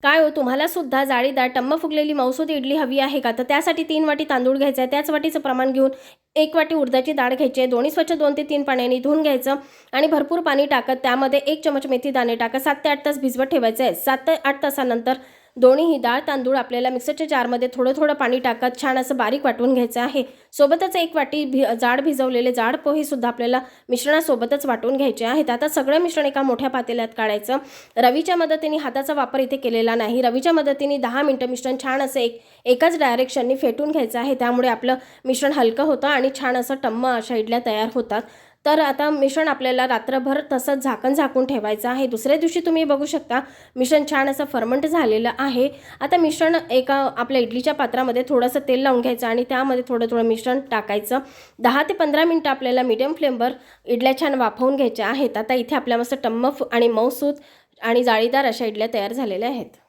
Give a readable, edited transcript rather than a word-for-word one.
काय हो, तुम्हाला सुद्धा जाळीदार टम्म फुगलेली मऊसूत इडली हवी आहे का? तर त्यासाठी 3 वाटी तांदूळ घ्यायचा आहे. त्याच वाटीचं प्रमाण घेऊन 1 वाटी उडदाची डाळ घ्यायची आहे. दोन्ही स्वच्छ 2 ते 3 पाण्याने धुवून घ्यायचं आणि भरपूर पाणी टाकत त्यामध्ये 1 चमच मेथी दाणे टाकत 7 ते 8 तास भिजवत ठेवायचं आहे. 7 ते 8 तासानंतर दोन्हीही डाळ तांदूळ आपल्याला मिक्सरच्या जारमध्ये थोडं थोडं पाणी टाकत छान असं बारीक वाटून घ्यायचं आहे. सोबतच 1 वाटी जाड भिजवलेले जाड पोहे सुद्धा आपल्याला मिश्रणासोबतच वाटून घ्यायचे आहेत. आता सगळं मिश्रण एका मोठ्या पातेल्यात काढायचं. रवीच्या मदतीने हाताचा वापर इथे केलेला नाही. रवीच्या मदतीने 10 मिनिटं मिश्रण छान असं एकाच डायरेक्शनने फेटून घ्यायचं आहे. त्यामुळे आपलं मिश्रण हलकं होतं आणि छान असं टम्म अशा इडल्या तयार होतात. तर आता मिश्रण आपल्याला रात्रभर तसंच झाकून ठेवायचं आहे. दुसऱ्या दिवशी तुम्ही बघू शकता मिश्रण छान असं फर्मंट झालेलं आहे. आता मिश्रण एका आपल्या इडलीच्या पात्रामध्ये थोडंसं तेल लावून घ्यायचं आणि त्यामध्ये थोडं थोडं मिश्रण टाकायचं. 10 ते 15 मिनिटं आपल्याला मीडियम फ्लेमवर इडल्या छान वाफवून घ्यायच्या आहेत. आता इथे आपल्या मस्त टम्म आणि मऊसूत आणि जाळीदार अशा इडल्या तयार झालेल्या आहेत.